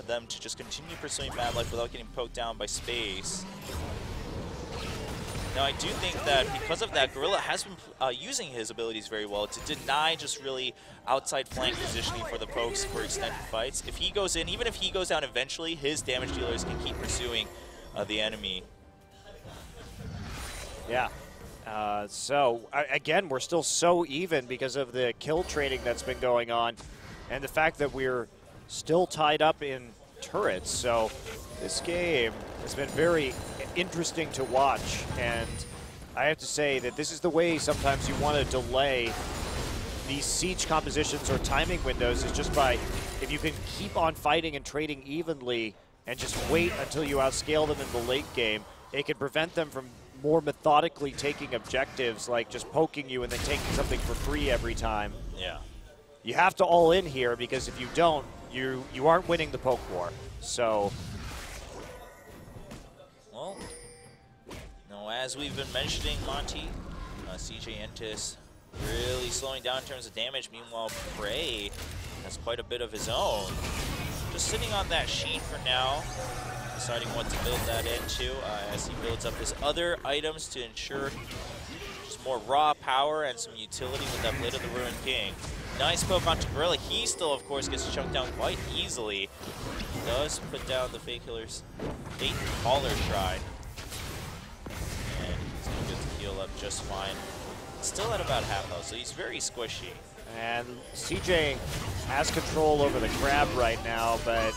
them to just continue pursuing Mad Life without getting poked down by Space. Now, I do think that because of that, Gorilla has been using his abilities very well to deny just really outside flank positioning for the pokes for extended fights. If he goes in, even if he goes down eventually, his damage dealers can keep pursuing the enemy. Yeah. Again, we're still so even because of the kill trading that's been going on and the fact that we're still tied up in turrets. So this game has been very interesting to watch, and I have to say that this is the way sometimes you want to delay these siege compositions or timing windows, is just by, if you can keep on fighting and trading evenly and just wait until you outscale them in the late game, it can prevent them from more methodically taking objectives, like just poking you and then taking something for free every time. Yeah. You have to all in here, because if you don't, you aren't winning the poke war. So, well, no, as we've been mentioning, Monty, CJ Entus really slowing down in terms of damage. Meanwhile, Prey has quite a bit of his own. Just sitting on that sheet for now, deciding what to build that into as he builds up his other items to ensure just more raw power and some utility with that Blade of the Ruined King. Nice poke onto Gorilla. He still, of course, gets chunked down quite easily. Does put down the Fate Killer's Fate Caller Shrine. And he's going to get to heal up just fine. Still at about half health, so he's very squishy. And CJ has control over the crab right now, but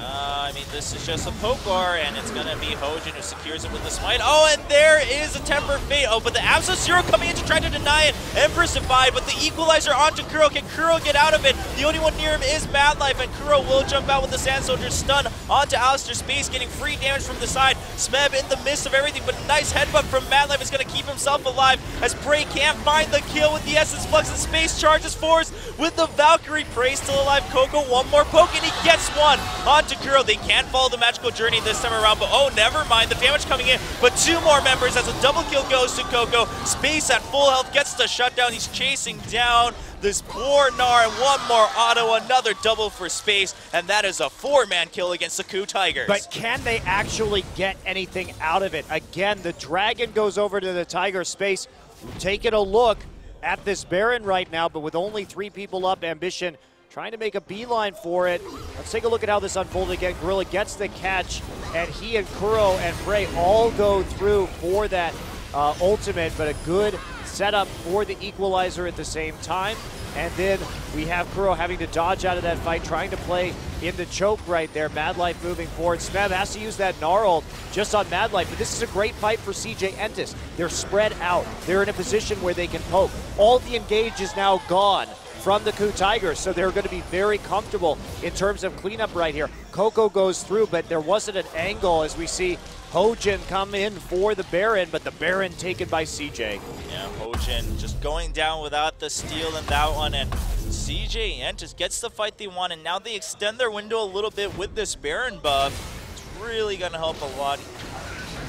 I mean, this is just a Pokor, and it's going to be Hojin who secures it with the smite. Oh, and there is a Temper Fate. Oh, but the Absolute Zero coming in to try to deny it. Empress Divide, but the Equalizer onto Kuro. Can Kuro get out of it? The only one near him is Mad Life, and Kuro will jump out with the Sand Soldier stun onto Alistair. Space getting free damage from the side. Smeb in the midst of everything, but a nice headbutt from Mad Life is going to keep himself alive as Prey can't find the kill with the Essence Flux, and Space charges force with the Valkyrie. Prey still alive. KOO, one more poke, and he gets one onto Kuro. They can't follow the magical journey this time around, but oh, never mind. The damage coming in, but two more members as a double kill goes to KOO. Space at full health gets the shutdown. He's chasing down this poor Gnar, and one more auto, another double for Space, and that is a 4-man kill against the KOO Tigers. But can they actually get anything out of it? Again, the Dragon goes over to the Tiger. Space taking a look at this Baron right now, but with only 3 people up, Ambition trying to make a beeline for it. Let's take a look at how this unfolded again. Gorilla gets the catch, and he and Kuro and Prey all go through for that ultimate, but a good setup for the equalizer at the same time. And then we have Kuro having to dodge out of that fight, trying to play in the choke right there. Mad Life moving forward. Smeb has to use that Gnar ult just on Mad Life, but this is a great fight for CJ Entus. They're spread out. They're in a position where they can poke. All the engage is now gone from the KOO Tigers, so they're going to be very comfortable in terms of cleanup right here. KOO goes through, but there wasn't an angle as we see Hojin come in for the Baron, but the Baron taken by CJ. Yeah, Hojin just going down without the steal in that one, and CJ Entus gets the fight they want, and now they extend their window a little bit with this Baron buff. It's really going to help a lot.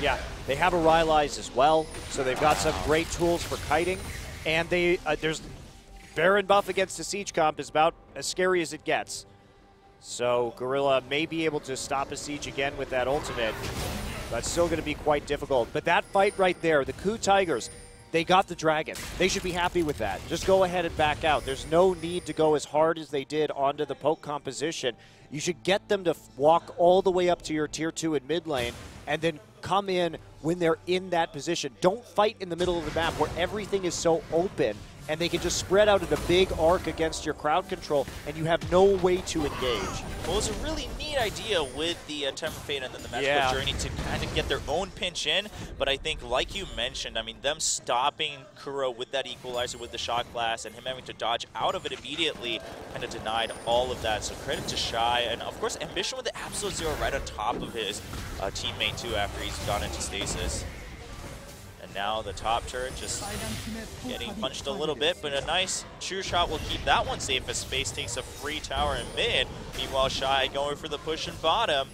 Yeah, they have a Rylai's as well, so they've got some great tools for kiting, and they there's Baron buff against the Siege comp is about as scary as it gets. So Gorilla may be able to stop a Siege again with that ultimate, but still going to be quite difficult. But that fight right there, the KOO Tigers, they got the Dragon. They should be happy with that. Just go ahead and back out. There's no need to go as hard as they did onto the poke composition. You should get them to walk all the way up to your tier 2 in mid lane and then come in when they're in that position. Don't fight in the middle of the map where everything is so open and they can just spread out in a big arc against your crowd control, and you have no way to engage. Well, it was a really neat idea with the Temper Fate and then the Magical Journey to kind of get their own pinch in, but I think, like you mentioned, I mean, them stopping Kuro with that Equalizer with the Shot Glass and him having to dodge out of it immediately kind of denied all of that. So credit to Shy, and of course, Ambition with the Absolute Zero right on top of his teammate, too, after he's gone into stasis. And now the top turret just getting punched a little bit, but a nice true shot will keep that one safe as Space takes a free tower in mid. Meanwhile, Shy going for the push in bottom.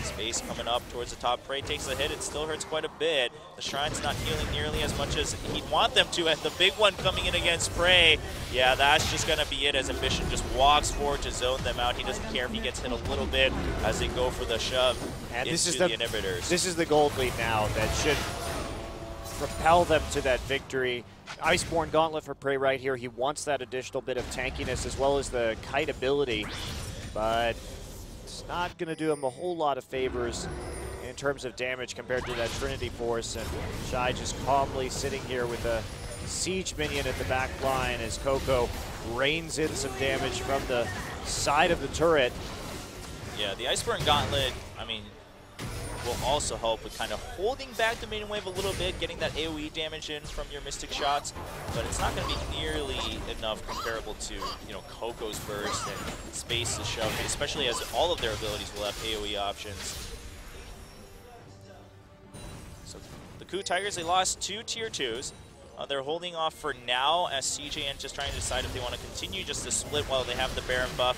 Space coming up towards the top. Prey takes a hit. It still hurts quite a bit. The Shrine's not healing nearly as much as he'd want them to. And the big one coming in against Prey. Yeah, that's just going to be it as Ambition just walks forward to zone them out. He doesn't care if he gets hit a little bit as they go for the shove and into the inhibitors. This is the gold lead now that should propel them to that victory. Iceborne Gauntlet for Prey right here. He wants that additional bit of tankiness as well as the kite ability, but it's not going to do him a whole lot of favors in terms of damage compared to that Trinity Force. And Shy just calmly sitting here with a Siege minion at the back line as KOO rains in some damage from the side of the turret. Yeah, the Iceborne Gauntlet, I mean, will also help with kind of holding back the main wave a little bit, getting that AoE damage in from your Mystic shots, but it's not going to be nearly enough comparable to, you know, KOO's burst and Space's shove, especially as all of their abilities will have AoE options. So the KOO Tigers, they lost 2 tier 2s. They're holding off for now as CJ Entus trying to decide if they want to continue just to split while they have the Baron buff.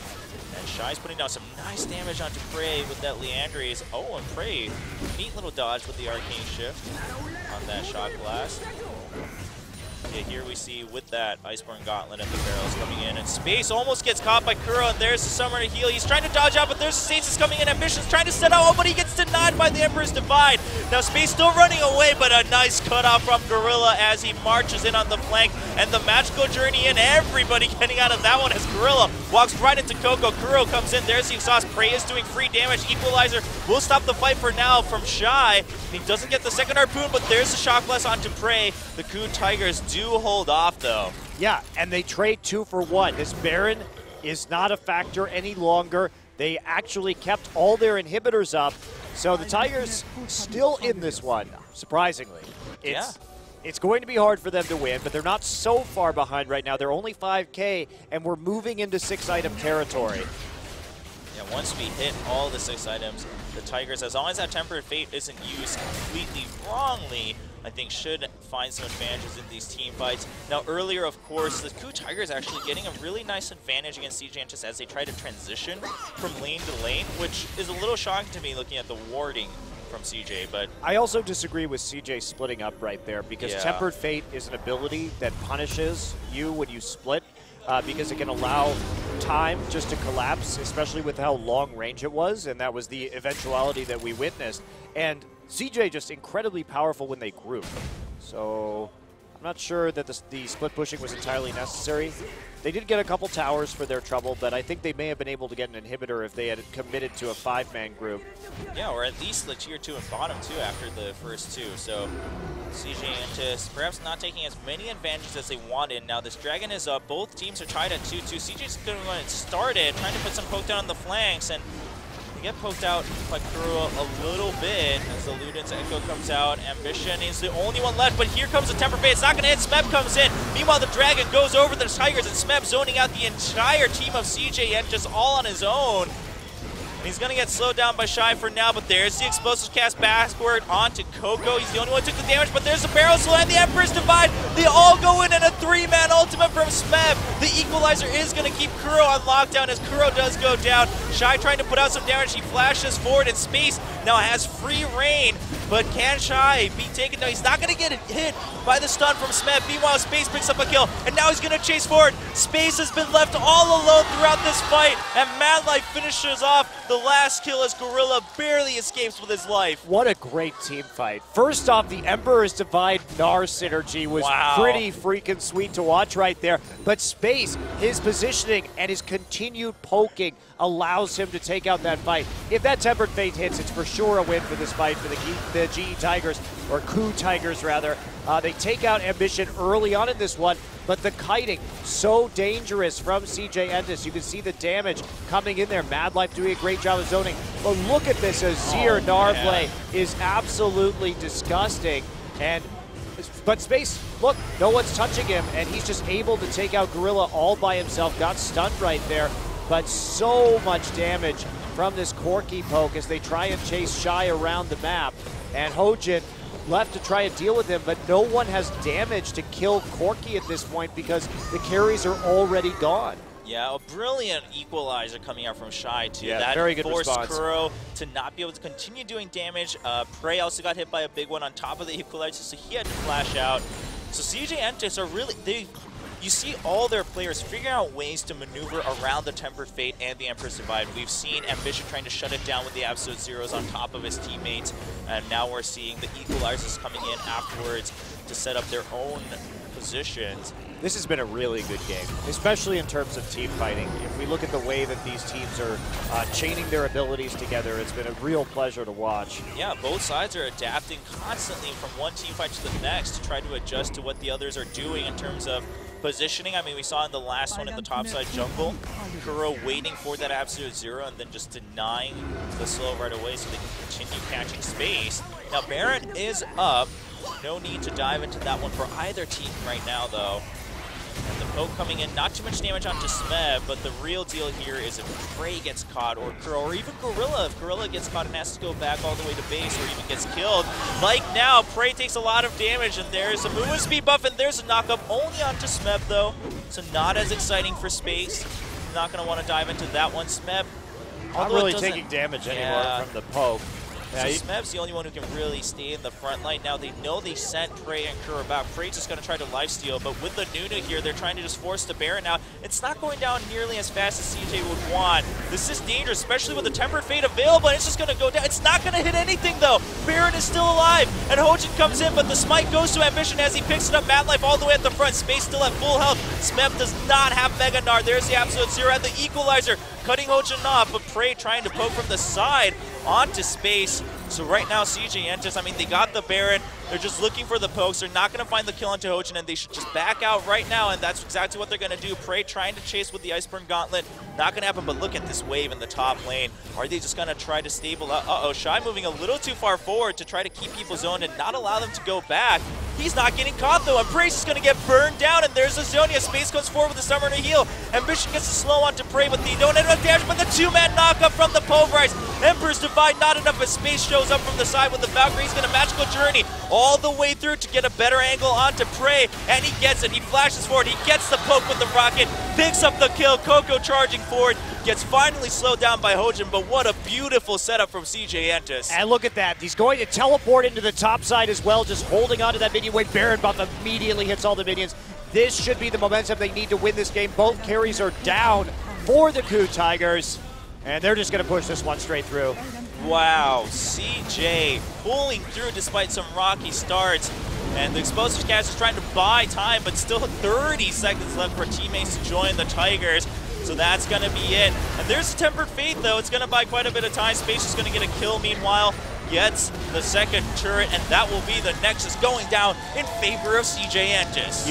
And Shy's putting down some nice damage onto Prey with that Leandres. Oh, and Prey, neat little dodge with the Arcane Shift on that Shot Glass. Okay, here we see with that Iceborne Gauntlet at the barrels coming in, and Space almost gets caught by Kuro, and there's the Summoner to heal. He's trying to dodge out, but there's Stasis coming in. Ambition's trying to set out, oh, but he gets denied by the Emperor's Divide. Now Space still running away, but a nice cutoff from Gorilla as he marches in on the flank, and the Magical Journey in. Everybody getting out of that one as Gorilla walks right into KOO. Kuro comes in, there's the exhaust. Prey is doing free damage. Equalizer will stop the fight for now from Shy. He doesn't get the second harpoon, but there's the Shock Blast onto Prey. The KOO Tigers do hold off though. Yeah, and they trade 2 for 1. This Baron is not a factor any longer. They actually kept all their inhibitors up. So the Tigers still in this one, surprisingly. It's going to be hard for them to win, but they're not so far behind right now. They're only 5K, and we're moving into 6-item territory. Yeah, once we hit all the 6 items, the Tigers, as long as that Tempered Fate isn't used completely wrongly, I think should find some advantages in these team fights. Now earlier, of course, the KOO Tigers actually getting a really nice advantage against CJ Entus as they try to transition from lane to lane, which is a little shocking to me looking at the warding from CJ, but I also disagree with CJ splitting up right there because Tempered Fate is an ability that punishes you when you split because it can allow time just to collapse, especially with how long range it was, and that was the eventuality that we witnessed. And CJ just incredibly powerful when they group. So I'm not sure that the split pushing was entirely necessary. They did get a couple towers for their trouble, but I think they may have been able to get an inhibitor if they had committed to a 5-man group. Yeah, or at least the tier 2 and bottom 2 after the first 2. So CJ Entus perhaps not taking as many advantages as they wanted. Now this dragon is up. Both teams are tied at 2-2. CJ's going to go and start it, trying to put some poke down on the flanks, and they get poked out by KOO a little bit as the Luden's Echo comes out. Ambition is the only one left, but here comes the Temper Fate. It's not going to hit. Smeb comes in. Meanwhile, the Dragon goes over the Tigers, and Smeb zoning out the entire team of CJ Entus all on his own. And he's going to get slowed down by Shy for now, but there's the explosive cast backward onto Coco. He's the only one who took the damage, but there's the barrel slow and the Emperor's Divide. They all go in and a 3-man ultimate from Smeb. The equalizer is going to keep KOO on lockdown as KOO does go down. Shy trying to put out some damage. He flashes forward in space. Now has free reign, but can Shy be taken down? He's not going to get hit by the stun from Smeb. Meanwhile, Space picks up a kill, and now he's going to chase forward. Space has been left all alone throughout this fight, and Mad Life finishes off the last kill as Gorilla barely escapes with his life. What a great team fight. First off, the Emperor's Divide Gnar synergy was pretty freaking sweet to watch right there. But Space, his positioning and his continued poking allows him to take out that fight. If that Tempered Fate hits, it's for sure a win for this fight for the GE Tigers, or KOO Tigers rather. They take out Ambition early on in this one, but the kiting, so dangerous from CJ Entus. You can see the damage coming in there. Mad Life doing a great job of zoning. But look at this, Azir Narplay is absolutely disgusting. But Space, look, no one's touching him, and he's just able to take out Gorilla all by himself. Got stunned right there, but so much damage from this Corki poke as they try and chase Shy around the map. And Hojin left to try and deal with him, but no one has damage to kill Corki at this point because the carries are already gone. Yeah, a brilliant equalizer coming out from Shy, too. Yeah, that very good forced response. KOO to not be able to continue doing damage. Prey also got hit by a big one on top of the equalizer, so he had to flash out. So CJ Entus are really, you see all their players figuring out ways to maneuver around the Tempered Fate and the Emperor's Divide. We've seen Ambition trying to shut it down with the Absolute Zeros on top of his teammates, and now we're seeing the equalizers coming in afterwards to set up their own positions. This has been a really good game, especially in terms of team fighting. If we look at the way that these teams are chaining their abilities together, it's been a real pleasure to watch. Yeah, both sides are adapting constantly from one team fight to the next to try to adjust to what the others are doing in terms of positioning. I mean, we saw in the last one in the topside jungle, KOO waiting for that Absolute Zero and then just denying the slow right away so they can continue catching Space. Now, Baron is up. No need to dive into that one for either team right now, though. And the poke coming in, not too much damage onto Smeb, but the real deal here is if Prey gets caught, or KOO, or even Gorilla. If Gorilla gets caught and has to go back all the way to base, or even gets killed. Like now, Prey takes a lot of damage, and there's a movement speed buff, and there's a knockup only onto Smeb, though. So not as exciting for Space. Not going to want to dive into that one. Smeb, not really taking damage anymore from the poke. Yeah, so Smeb's the only one who can really stay in the front line. Now they know they sent Prey and KOO back. Prey's just going to try to lifesteal, but with the Nunu here, they're trying to just force the Baron out. It's not going down nearly as fast as CJ would want. This is dangerous, especially with the Tempered Fate available, and it's just going to go down. It's not going to hit anything, though. Baron is still alive, and Hojin comes in, but the smite goes to Ambition as he picks it up. Mad Life all the way at the front. Space still at full health. Smeb does not have Mega Gnar. There's the Absolute Zero and the Equalizer. cutting Hojin off, but Prey trying to poke from the side onto Space. So right now, CJ Entus, I mean, they got the Baron. They're just looking for the pokes. They're not going to find the kill onto Hojin, and they should just back out right now, and that's exactly what they're going to do. Prey trying to chase with the Iceburn Gauntlet. Not going to happen, but look at this wave in the top lane. Are they just going to try to stable up? Uh-oh, Shy moving a little too far forward to try to keep people zoned and not allow them to go back. He's not getting caught, though, and Prey's just going to get burned down, and there's Azonia. Space goes forward with the Summer to heal. Ambition gets to slow onto Prey, but they don't end up damage, but the two-man knock-up from the Pulverize. Emperor's Divide, not enough, but Space shows up from the side with the Valkyrie. He's going to magical journey all the way through to get a better angle onto Prey, and he gets it. He flashes forward. He gets the poke with the rocket, picks up the kill. KOO charging forward, gets finally slowed down by Hojin, but what a beautiful setup from CJ Entus. And look at that. He's going to teleport into the top side as well, just holding onto that minion wave. Baron buff immediately hits all the minions. This should be the momentum they need to win this game. Both carries are down for the KOO Tigers, and they're just going to push this one straight through. Wow, CJ pulling through despite some rocky starts. And the Explosive Cast is trying to buy time, but still 30 seconds left for teammates to join the Tigers. So that's going to be it. And there's a Tempered Fate, though. It's going to buy quite a bit of time. Space is going to get a kill, meanwhile. Gets the second turret, and that will be the Nexus going down in favor of CJ Entus.